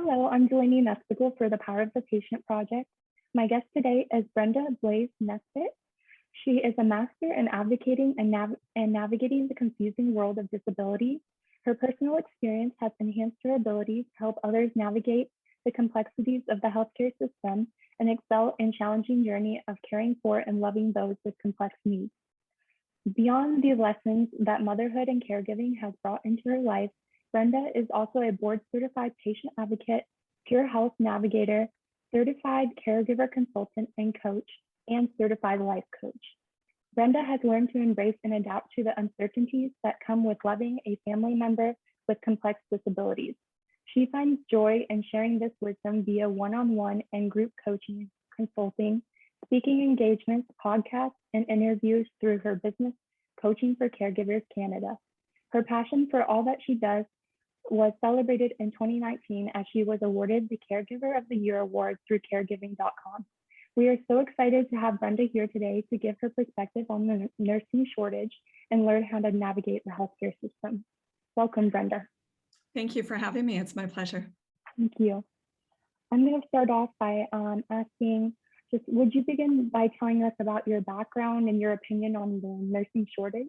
Hello, I'm Delany Nusbickel for the Power of the Patient Project. My guest today is Brenda Blais Nesbitt. She is a master in advocating and navigating the confusing world of disability. Her personal experience has enhanced her ability to help others navigate the complexities of the healthcare system and excel in challenging journey of caring for and loving those with complex needs. Beyond the lessons that motherhood and caregiving has brought into her life, Brenda is also a board-certified patient advocate, Pure Health navigator, certified caregiver consultant and coach, and certified life coach. Brenda has learned to embrace and adapt to the uncertainties that come with loving a family member with complex disabilities. She finds joy in sharing this wisdom via one-on-one and group coaching, consulting, speaking engagements, podcasts, and interviews through her business, Coaching for Caregivers Canada. Her passion for all that she does was celebrated in 2019 as she was awarded the Caregiver of the Year award through caregiving.com. We are so excited to have Brenda here today to give her perspective on the nursing shortage and learn how to navigate the healthcare system. Welcome, Brenda. Thank you for having me. It's my pleasure. Thank you. I'm going to start off by asking, would you begin by telling us about your background and your opinion on the nursing shortage?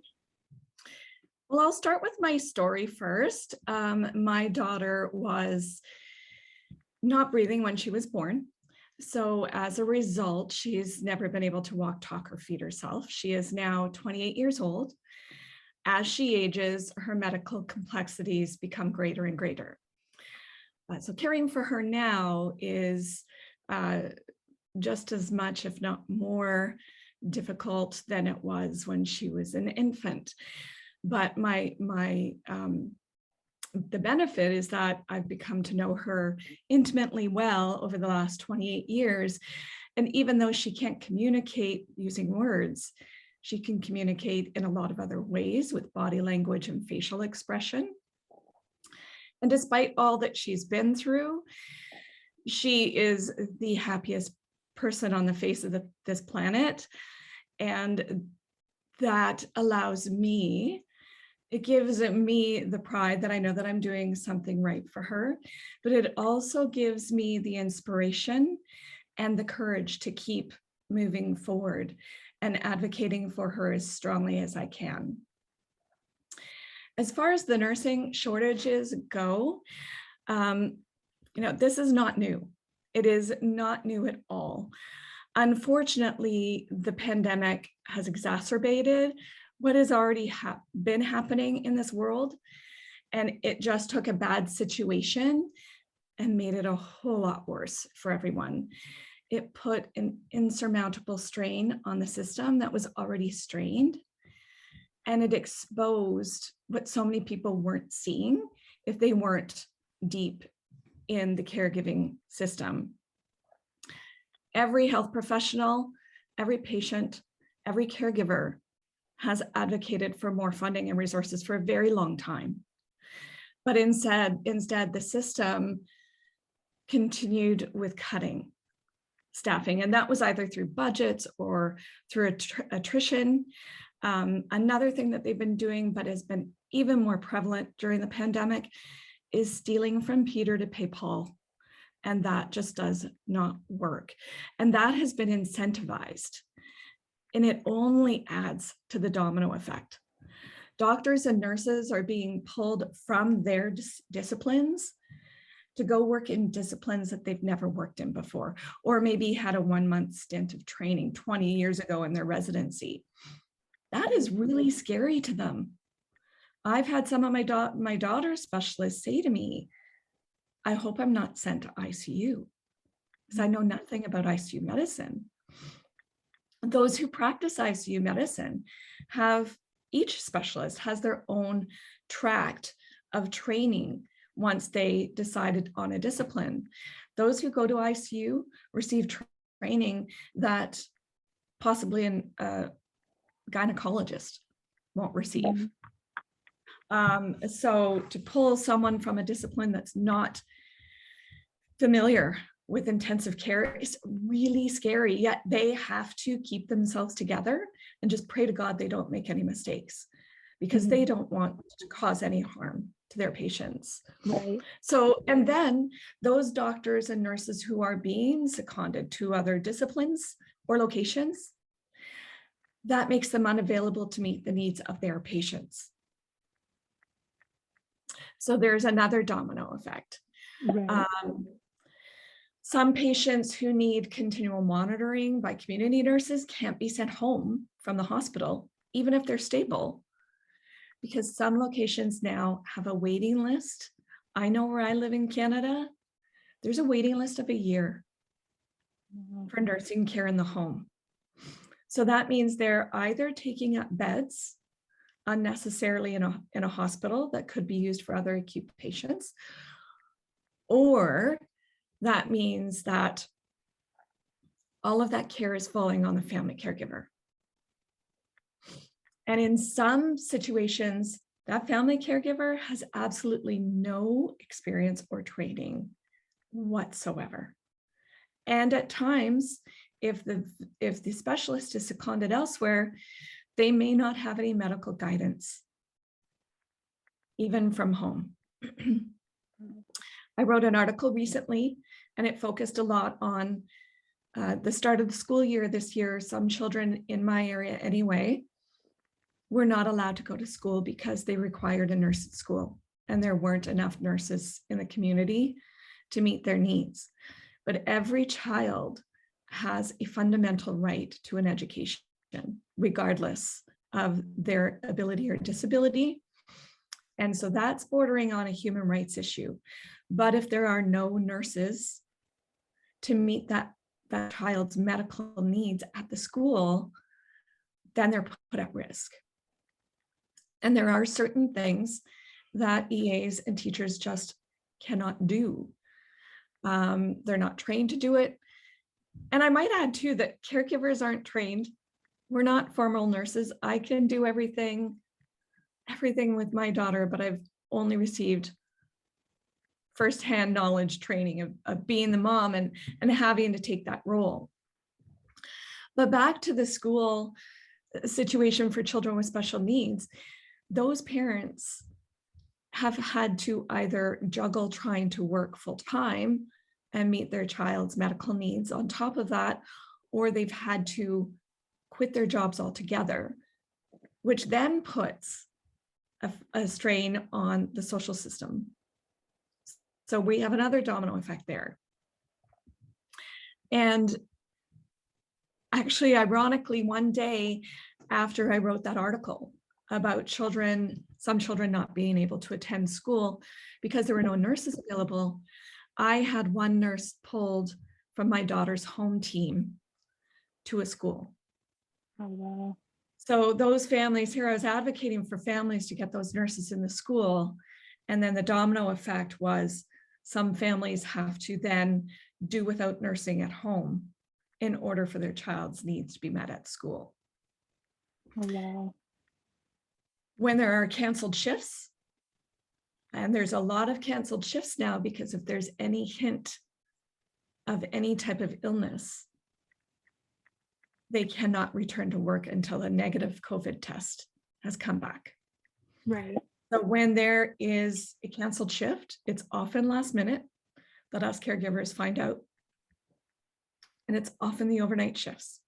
Well, I'll start with my story first. My daughter was not breathing when she was born. So as a result, she's never been able to walk, talk, or feed herself. She is now 28 years old. As she ages, her medical complexities become greater and greater. So caring for her now is just as much, if not more, difficult than it was when she was an infant. But the benefit is that I've become to know her intimately well over the last 28 years. And even though she can't communicate using words, she can communicate in a lot of other ways with body language and facial expression. And despite all that she's been through, she is the happiest person on the face of this planet. And that allows me, it gives me the pride that I know that I'm doing something right for her, but it also gives me the inspiration and the courage to keep moving forward and advocating for her as strongly as I can. As far as the nursing shortages go, this is not new. It is not new at all. Unfortunately, the pandemic has exacerbated what has already been happening in this world. And it just took a bad situation and made it a whole lot worse for everyone. It put an insurmountable strain on the system that was already strained. And it exposed what so many people weren't seeing if they weren't deep in the caregiving system. Every health professional, every patient, every caregiver has advocated for more funding and resources for a very long time. But instead, the system continued with cutting staffing, and that was either through budgets or through attrition. Another thing that they've been doing, but has been even more prevalent during the pandemic, is stealing from Peter to pay Paul. And that just does not work. And that has been incentivized. And it only adds to the domino effect. Doctors and nurses are being pulled from their disciplines to go work in disciplines that they've never worked in before, or maybe had a 1-month stint of training 20 years ago in their residency. That is really scary to them. I've had some of my daughter's specialists say to me, I hope I'm not sent to ICU, because I know nothing about ICU medicine. Those who practice ICU medicine each specialist has their own tract of training once they decided on a discipline. Those who go to ICU receive training that possibly a gynecologist won't receive. So to pull someone from a discipline that's not familiar with intensive care is really scary, yet they have to keep themselves together and just pray to God they don't make any mistakes. because they don't want to cause any harm to their patients. Right. So, and then those doctors and nurses who are being seconded to other disciplines or locations, that makes them unavailable to meet the needs of their patients. So there's another domino effect. Right. Some patients who need continual monitoring by community nurses can't be sent home from the hospital, even if they're stable, because some locations now have a waiting list. I know where I live in Canada, there's a waiting list of a year for nursing care in the home. So that means they're either taking up beds unnecessarily in a hospital that could be used for other acute patients, or that means that all of that care is falling on the family caregiver. And in some situations, that family caregiver has absolutely no experience or training whatsoever. And at times, if the specialist is seconded elsewhere, they may not have any medical guidance, even from home. I wrote an article recently, and it focused a lot on the start of the school year this year. Some children in my area anyway were not allowed to go to school because they required a nurse at school, and there weren't enough nurses in the community to meet their needs. But every child has a fundamental right to an education, regardless of their ability or disability. And so that's bordering on a human rights issue. But if there are no nurses to meet that child's medical needs at the school, then they're put at risk. And there are certain things that EAs and teachers just cannot do. They're not trained to do it. And I might add too that caregivers aren't trained. We're not formal nurses. I can do everything with my daughter, but I've only received firsthand knowledge training of being the mom and having to take that role. But back to the school situation for children with special needs, those parents have had to either juggle trying to work full time and meet their child's medical needs on top of that, or they've had to quit their jobs altogether, which then puts a strain on the social system. So we have another domino effect there. And actually, ironically, one day after I wrote that article about some children not being able to attend school because there were no nurses available, I had one nurse pulled from my daughter's home team to a school. Oh, wow. So those families here, I was advocating for families to get those nurses in the school. And then the domino effect was some families have to then do without nursing at home in order for their child's needs to be met at school. Oh, wow. When there are canceled shifts, and there's a lot of canceled shifts now because if there's any hint of any type of illness, they cannot return to work until a negative COVID test has come back. Right. So when there is a canceled shift, it's often last minute that us caregivers find out. And it's often the overnight shifts.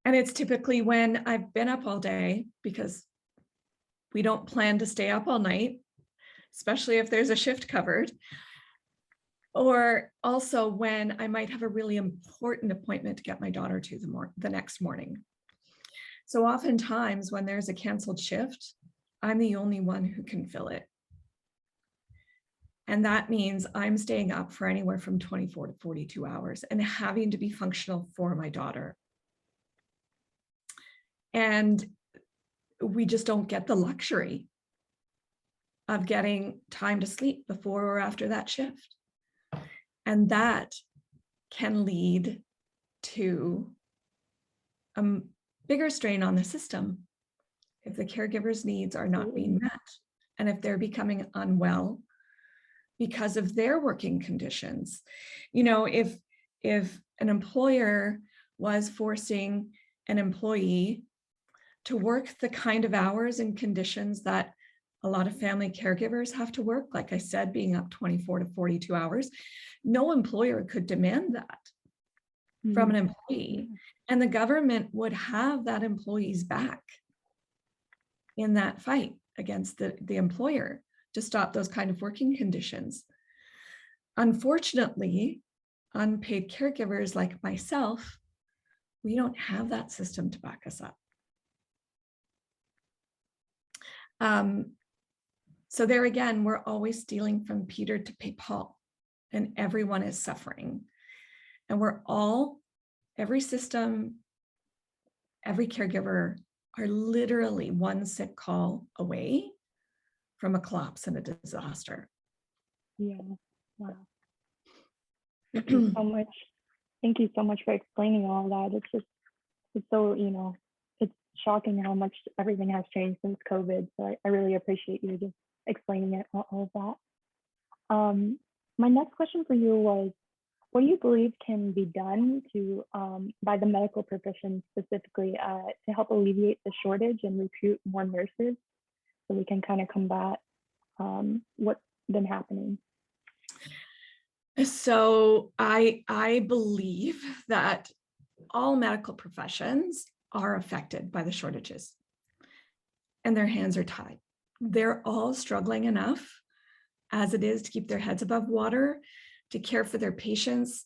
And it's typically when I've been up all day, because we don't plan to stay up all night, especially if there's a shift covered. Or also when I might have a really important appointment to get my daughter to the next morning. So oftentimes when there's a canceled shift, I'm the only one who can fill it. And that means I'm staying up for anywhere from 24 to 42 hours and having to be functional for my daughter. And we just don't get the luxury of getting time to sleep before or after that shift. And that can lead to a bigger strain on the system if the caregiver's needs are not being met, and if they're becoming unwell because of their working conditions. You know, if an employer was forcing an employee to work the kind of hours and conditions that a lot of family caregivers have to work, like I said, being up 24 to 42 hours, no employer could demand that from an employee. And the government would have that employee's back in that fight against the employer to stop those kind of working conditions. Unfortunately, unpaid caregivers like myself, we don't have that system to back us up. So there again, we're always stealing from Peter to pay Paul, and everyone is suffering. And we're all, every system, every caregiver are literally one sick call away from a collapse and a disaster. Yeah, wow. Thank you so much. Thank you so much for explaining all that. It's so, it's shocking how much everything has changed since COVID. So I really appreciate you just explaining it, all of that. My next question for you was, what do you believe can be done to by the medical profession specifically to help alleviate the shortage and recruit more nurses so we can kind of combat what's been happening? So I believe that all medical professions are affected by the shortages and their hands are tied. They're all struggling enough as it is to keep their heads above water, to care for their patients,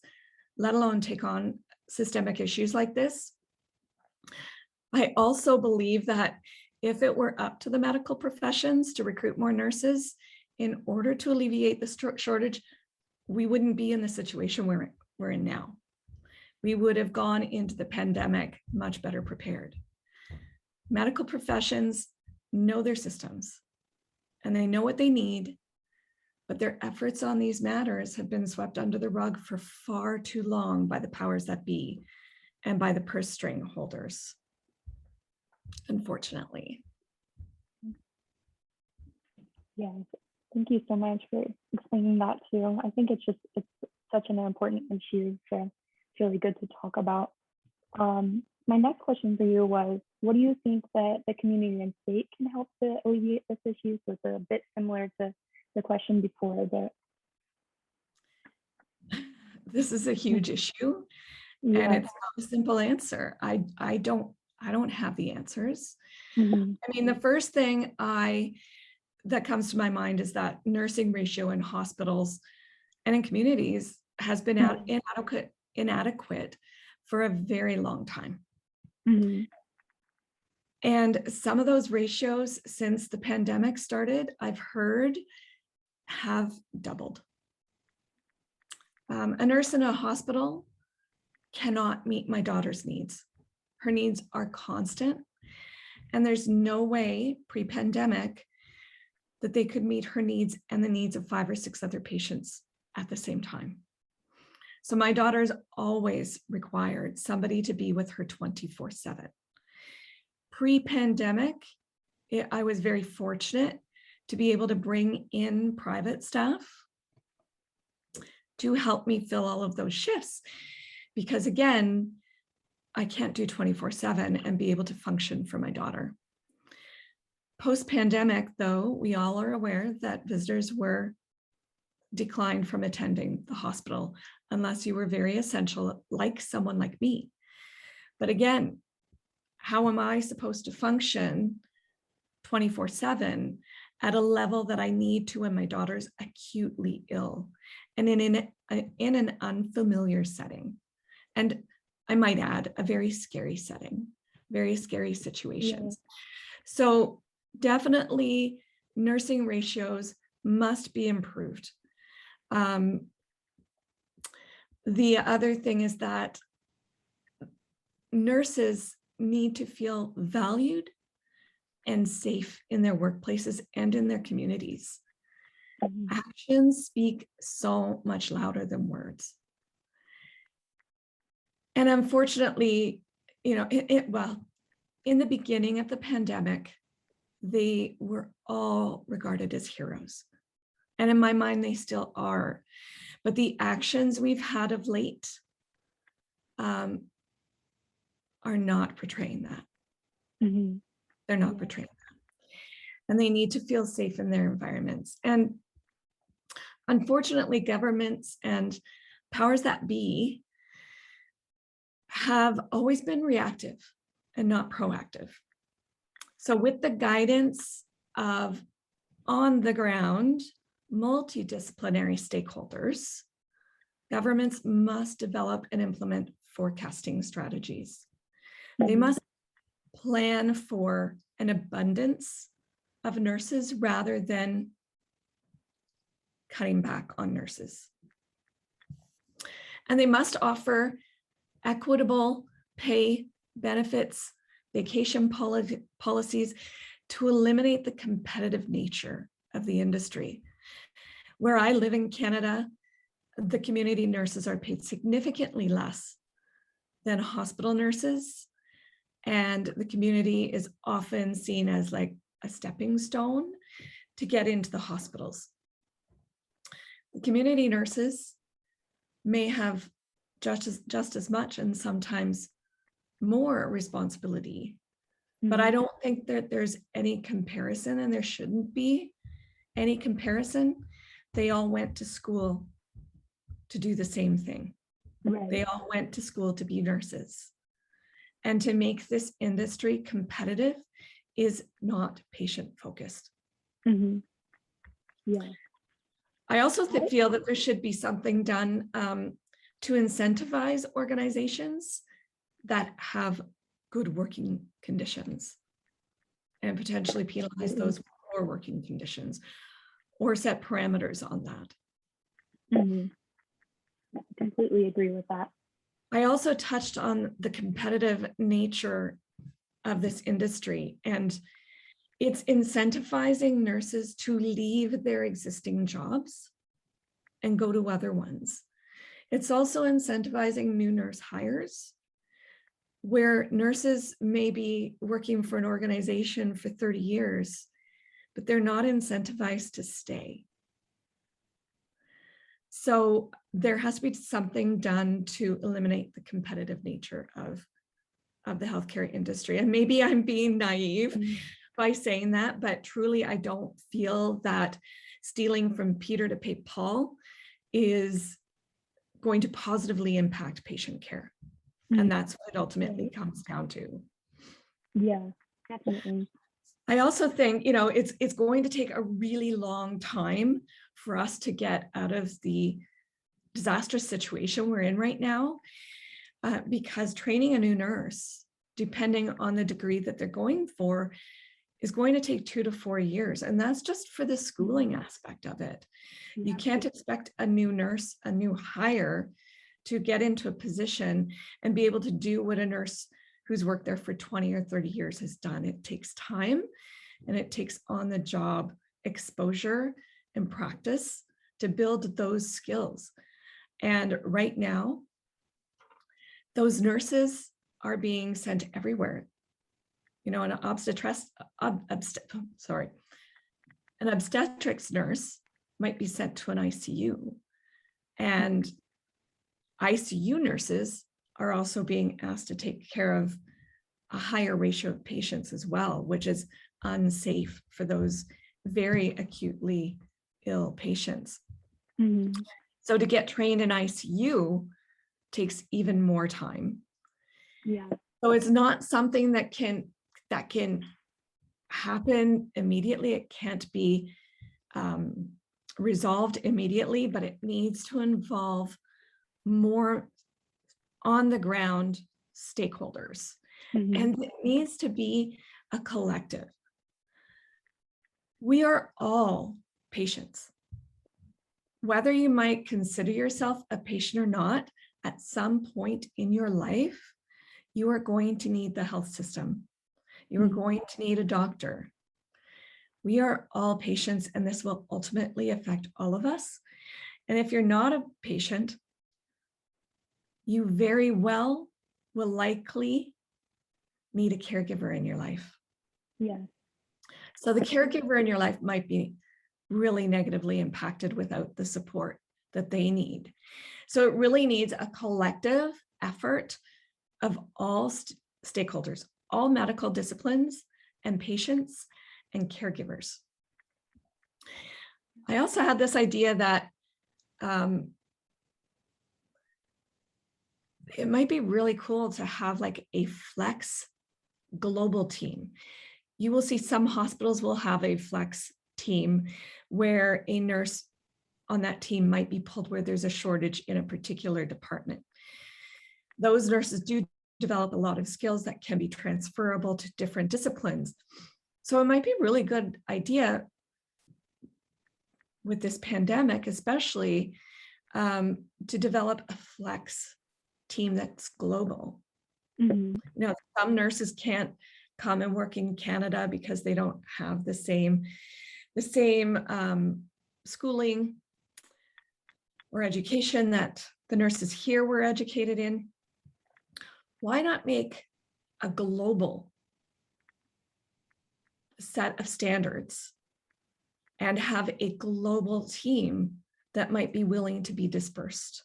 let alone take on systemic issues like this. I also believe that if it were up to the medical professions to recruit more nurses in order to alleviate the shortage, we wouldn't be in the situation we're in now. We would have gone into the pandemic much better prepared. Medical professions know their systems and they know what they need, but their efforts on these matters have been swept under the rug for far too long by the powers that be and by the purse string holders, unfortunately. Yeah, thank you so much for explaining that too. I think it's such an important issue, so it's really good to talk about. My next question for you was, what do you think that the community and state can help to alleviate this issue? So it's a bit similar to the question before, but this is a huge issue, yeah. and it's not a simple answer. I don't have the answers. Mm-hmm. I mean, the first thing that comes to my mind is that nursing ratio in hospitals and in communities has been inadequate for a very long time. Mm-hmm. And some of those ratios since the pandemic started, I've heard, have doubled. A nurse in a hospital cannot meet my daughter's needs. Her needs are constant, and there's no way pre-pandemic that they could meet her needs and the needs of 5 or 6 other patients at the same time. So my daughter's always required somebody to be with her 24/7. Pre-pandemic, I was very fortunate to be able to bring in private staff to help me fill all of those shifts. Because again, I can't do 24/7 and be able to function for my daughter. Post-pandemic, though, we all are aware that visitors were declined from attending the hospital unless you were very essential, like someone like me. But again, how am I supposed to function 24/7 at a level that I need to when my daughter's acutely ill and in an unfamiliar setting? And I might add, a very scary setting, very scary situations. Yeah. So definitely nursing ratios must be improved. The other thing is that nurses need to feel valued and safe in their workplaces and in their communities. Mm-hmm. Actions speak so much louder than words. And unfortunately, well, in the beginning of the pandemic, they were all regarded as heroes. And in my mind, they still are. But the actions we've had of late are not portraying that. Mm-hmm. They're not portraying that. And they need to feel safe in their environments. And unfortunately, governments and powers that be have always been reactive and not proactive. So with the guidance of on the ground, multidisciplinary stakeholders, governments must develop and implement forecasting strategies. They must plan for an abundance of nurses rather than cutting back on nurses. And they must offer equitable pay, benefits, vacation policies to eliminate the competitive nature of the industry. Where I live in Canada, the community nurses are paid significantly less than hospital nurses. And the community is often seen as like a stepping stone to get into the hospitals. The community nurses may have just as much and sometimes more responsibility, but I don't think that there's any comparison, and there shouldn't be any comparison. They all went to school to do the same thing. Right. They all went to school to be nurses. And to make this industry competitive is not patient focused. Mm-hmm. Yeah. I also feel that there should be something done to incentivize organizations that have good working conditions and potentially penalize those poor working conditions or set parameters on that. Mm-hmm. I completely agree with that. I also touched on the competitive nature of this industry, and it's incentivizing nurses to leave their existing jobs and go to other ones. It's also incentivizing new nurse hires, where nurses may be working for an organization for 30 years, but they're not incentivized to stay. So there has to be something done to eliminate the competitive nature of the healthcare industry. And maybe I'm being naive by saying that, but truly I don't feel that stealing from Peter to pay Paul is going to positively impact patient care. And that's what it ultimately comes down to. Yeah, definitely. I also think, you know, it's going to take a really long time for us to get out of the disastrous situation we're in right now, because training a new nurse, depending on the degree that they're going for, is going to take 2 to 4 years. And that's just for the schooling aspect of it. You can't expect a new nurse, a new hire, to get into a position and be able to do what a nurse who's worked there for 20 or 30 years has done. It takes time, and it takes on-the-job exposure and practice to build those skills. And right now, those nurses are being sent everywhere. You know, an obstetrics nurse might be sent to an ICU, and ICU nurses are also being asked to take care of a higher ratio of patients as well, which is unsafe for those very acutely ill patients. Mm-hmm. So to get trained in ICU takes even more time. Yeah. So it's not something that can happen immediately. It can't be resolved immediately, but it needs to involve more on the ground stakeholders. Mm-hmm. And it needs to be a collective. We are all patients. Whether you might consider yourself a patient or not, at some point in your life, you are going to need the health system. You are going to need a doctor. We are all patients, and this will ultimately affect all of us. And if you're not a patient, you very well will likely need a caregiver in your life. Yeah. So the caregiver in your life might be really negatively impacted without the support that they need. So it really needs a collective effort of all stakeholders, all medical disciplines, and patients and caregivers. I also had this idea that it might be really cool to have like a flex global team. You will see some hospitals will have a flex team where a nurse on that team might be pulled where there's a shortage in a particular department. Those nurses do develop a lot of skills that can be transferable to different disciplines. So it might be a really good idea with this pandemic, especially to develop a flex team that's global. Mm-hmm. You know, some nurses can't come and work in Canada because they don't have the same schooling or education that the nurses here were educated in. Why not make a global set of standards and have a global team that might be willing to be dispersed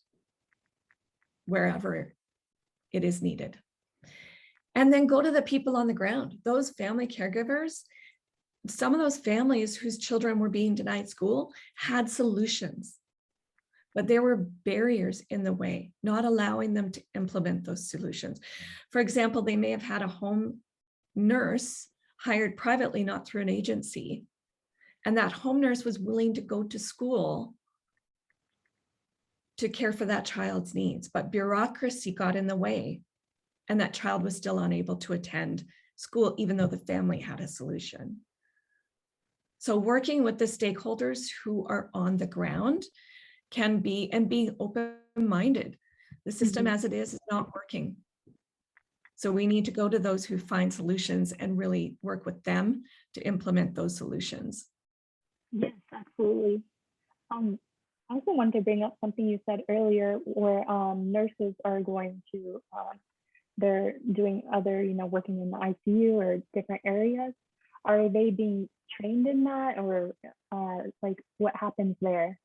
wherever it is needed? And then go to the people on the ground, those family caregivers. Some of those families whose children were being denied school had solutions, but there were barriers in the way, not allowing them to implement those solutions. For example, they may have had a home nurse hired privately, not through an agency, and that home nurse was willing to go to school to care for that child's needs, but bureaucracy got in the way, and that child was still unable to attend school, even though the family had a solution. So working with the stakeholders who are on the ground can be, and being open-minded. The system as it is not working. So we need to go to those who find solutions and really work with them to implement those solutions. Yes, absolutely. I also wanted to bring up something you said earlier, where nurses are going to, they're doing other, working in the ICU or different areas. Are they being trained in that, or like what happens there?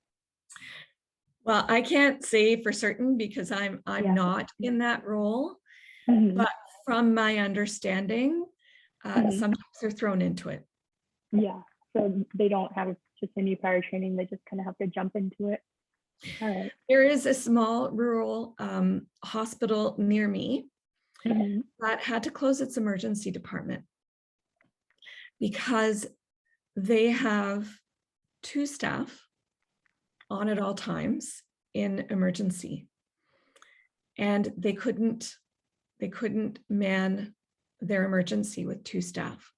Well, I can't say for certain because I'm Yeah. not in that role, Mhm. but from my understanding, sometimes they're thrown into it. Yeah, so they don't have just any prior training, they just kind of have to jump into it. All right. There is a small rural hospital near me Mhm. that had to close its emergency department because they have 2 staff on at all times in emergency, and they couldn't man their emergency with 2 staff.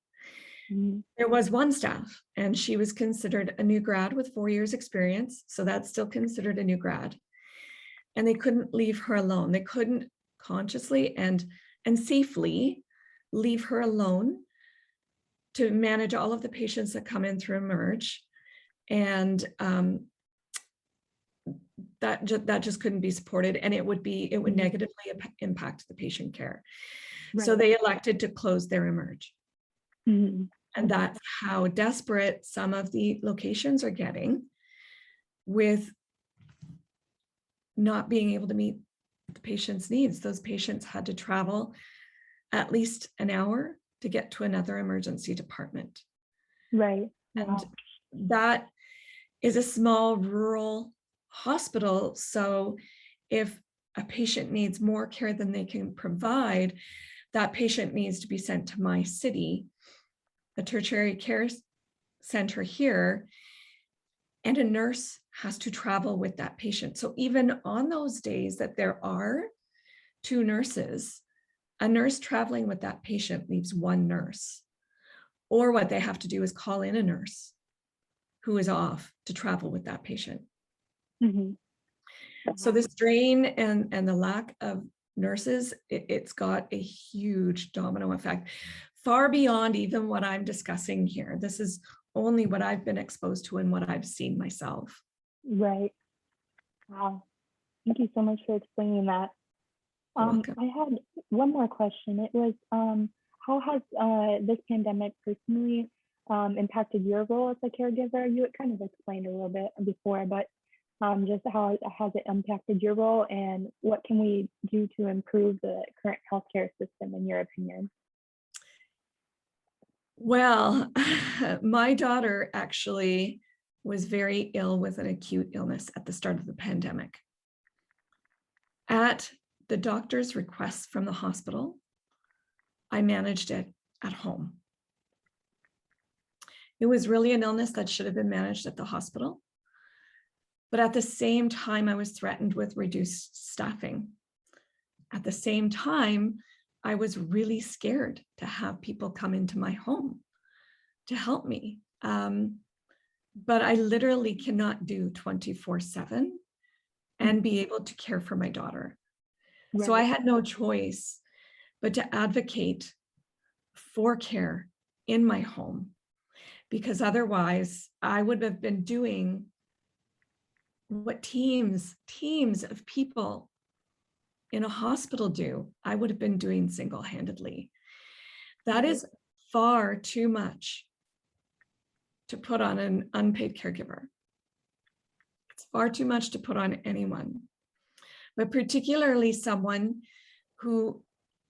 Mhm. There was 1 staff, and she was considered a new grad with 4 years experience, so that's still considered a new grad. And they couldn't leave her alone. They couldn't consciously and safely leave her alone to manage all of the patients that come in through Emerge. And that just couldn't be supported, and it would negatively impact the patient care. Right. So they elected to close their Emerge. Mhm. And that's how desperate some of the locations are getting with not being able to meet the patient's needs. Those patients had to travel at least an hour to get to another emergency department. Right. And that is a small rural hospital. So if a patient needs more care than they can provide, that patient needs to be sent to my city, a tertiary care center here, and a nurse has to travel with that patient. So even on those days that there are 2 nurses, a nurse traveling with that patient leaves 1 nurse. Or what they have to do is call in a nurse who is off to travel with that patient. Mhm. So the strain and the lack of nurses, it's got a huge domino effect, far beyond even what I'm discussing here. This is only what I've been exposed to and what I've seen myself. Right. Wow. Thank you so much for explaining that. You're welcome. I had one more question. It was, how has this pandemic personally impacted your role as a caregiver? You had kind of explained a little bit before, but just how has it impacted your role, and what can we do to improve the current healthcare system in your opinion? Well, my daughter actually was very ill with an acute illness at the start of the pandemic. At the doctor's request from the hospital, I managed it at home. It was really an illness that should have been managed at the hospital. But at the same time, I was threatened with reduced staffing. At the same time, I was really scared to have people come into my home to help me. But I literally cannot do 24/7 and be able to care for my daughter. Right. So I had no choice but to advocate for care in my home, because otherwise I would have been doing what teams of people in a hospital do. I would have been doing single-handedly. That is far too much to put on an unpaid caregiver. It's far too much to put on anyone, but particularly someone who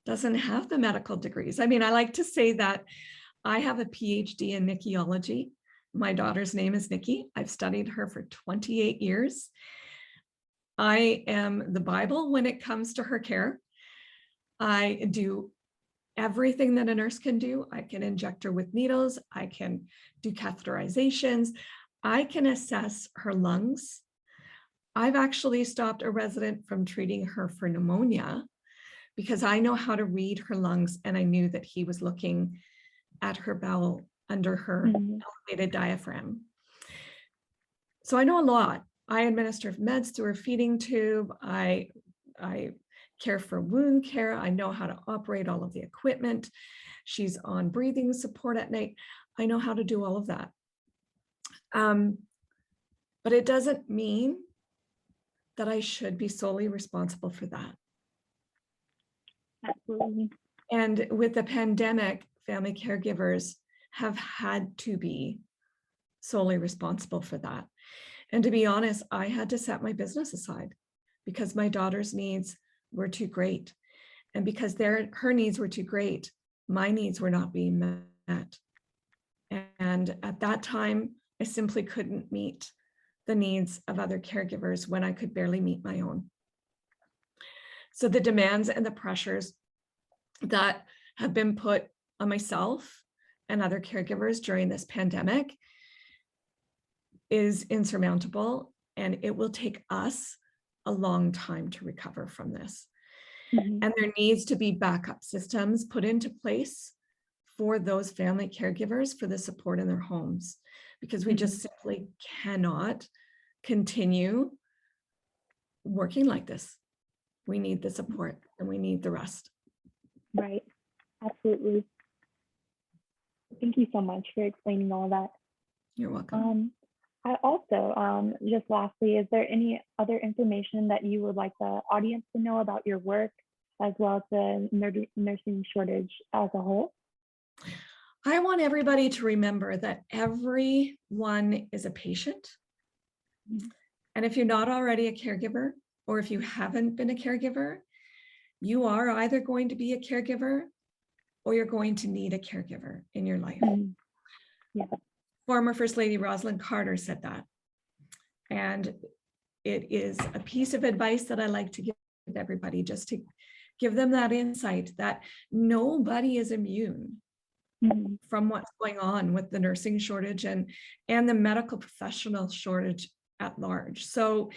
doesn't have the medical degrees. I mean, I like to say that I have a PhD in Nickyology. My daughter's name is Nikki. I've studied her for 28 years. I am the Bible when it comes to her care. I do everything that a nurse can do. I can inject her with needles. I can do catheterizations. I can assess her lungs. I've actually stopped a resident from treating her for pneumonia because I know how to read her lungs, and I knew that he was looking at her bowel under her elevated diaphragm. So I know a lot. I administer meds through her feeding tube. I care for wound care. I know how to operate all of the equipment. She's on breathing support at night. I know how to do all of that. But it doesn't mean that I should be solely responsible for that. Absolutely. And with the pandemic, family caregivers have had to be solely responsible for that. And to be honest, I had to set my business aside because my daughter's needs were too great. And because her needs were too great, my needs were not being met. And at that time, I simply couldn't meet the needs of other caregivers when I could barely meet my own. So the demands and the pressures that have been put on myself and other caregivers during this pandemic is insurmountable, and it will take us a long time to recover from this. And there needs to be backup systems put into place for those family caregivers for the support in their homes, because we just simply cannot continue working like this. We need the support and we need the rest. Right. Absolutely. Thank you so much for explaining all that. You're welcome. I also, just lastly, is there any other information that you would like the audience to know about your work, as well as the nursing shortage as a whole? I want everybody to remember that everyone is a patient. And if you're not already a caregiver, or if you haven't been a caregiver, you are either going to be a caregiver or you're going to need a caregiver in your life. Yeah. Former First Lady Rosalind Carter said that. And it is a piece of advice that I like to give everybody, just to give them that insight that nobody is immune from what's going on with the nursing shortage and the medical professional shortage at large. So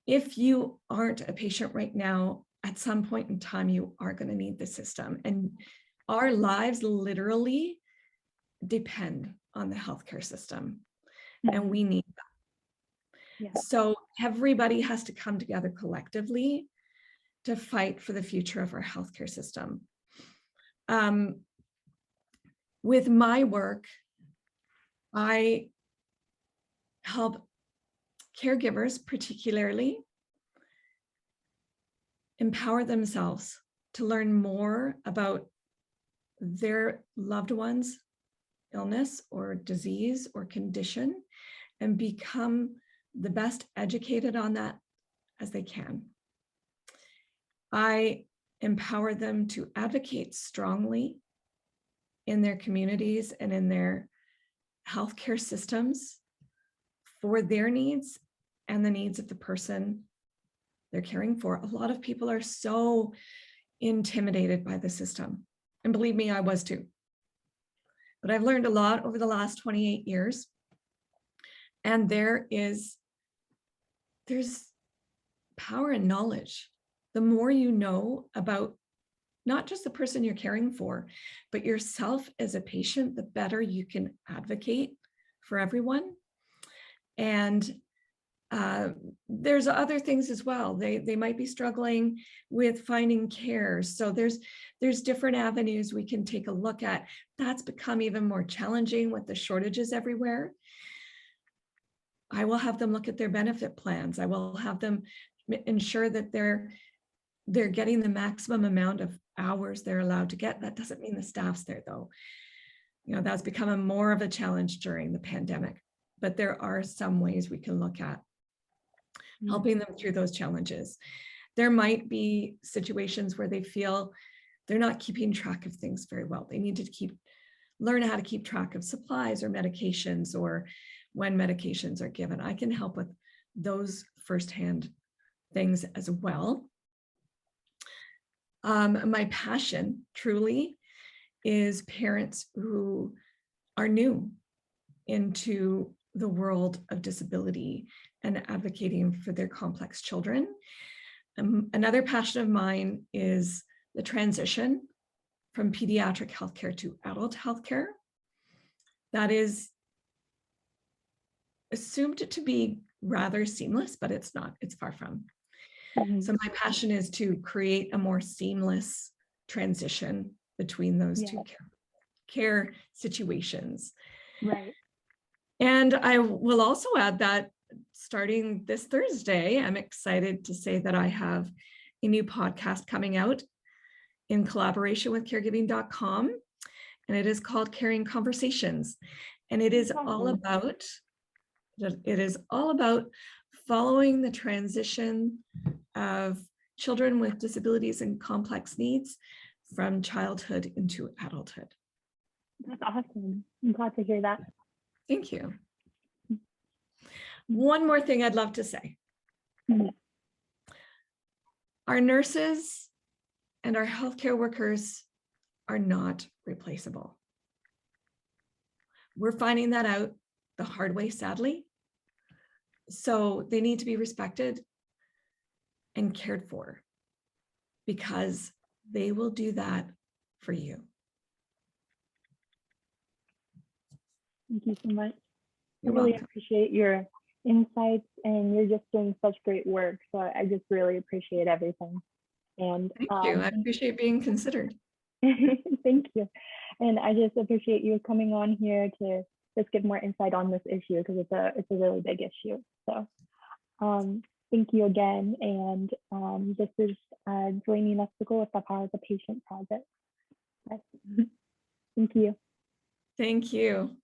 if you aren't a patient right now, at some point in time, you are going to need the system. And our lives literally depend on the healthcare system, and we need that. Yeah. So everybody has to come together collectively to fight for the future of our healthcare system. With my work, I help caregivers particularly empower themselves to learn more about their loved one's illness or disease or condition and become the best educated on that as they can. I empower them to advocate strongly in their communities and in their healthcare systems for their needs and the needs of the person they're caring for. A lot of people are so intimidated by the system. And believe me, I was too. But I've learned a lot over the last 28 years. And there's power in knowledge. The more you know about not just the person you're caring for, but yourself as a patient, the better you can advocate for everyone. And there's other things as well. They might be struggling with finding care. So there's different avenues we can take a look at. That's become even more challenging with the shortages everywhere. I will have them look at their benefit plans. I will have them ensure that they're getting the maximum amount of hours they're allowed to get. That doesn't mean the staff's there though. That's become a more of a challenge during the pandemic, but there are some ways we can look at helping them through those challenges. There might be situations where they feel they're not keeping track of things very well. They need to learn how to keep track of supplies or medications, or when medications are given. I can help with those firsthand things as well. My passion truly is parents who are new into the world of disability and advocating for their complex children. Another passion of mine is the transition from pediatric healthcare to adult healthcare. That is assumed to be rather seamless, but it's not, it's far from. So my passion is to create a more seamless transition between those two care situations. Right. And I will also add that starting this Thursday, I'm excited to say that I have a new podcast coming out in collaboration with caregiving.com, and it is called Caring Conversations. And it is all about following the transition of children with disabilities and complex needs from childhood into adulthood. That's awesome. I'm glad to hear that. Thank you. One more thing I'd love to say. Our nurses and our healthcare workers are not replaceable. We're finding that out the hard way, sadly. So they need to be respected and cared for, because they will do that for you. Thank you so much. You're I really welcome. appreciate your insights, and you're just doing such great work. So I just really appreciate everything. And Thank you. I appreciate being considered. thank you. And I just appreciate you coming on here to just give more insight on this issue, because it's a really big issue. So thank you again. And this is Delany Nusbickel with the Power of the Patient Project. Thank you. Thank you.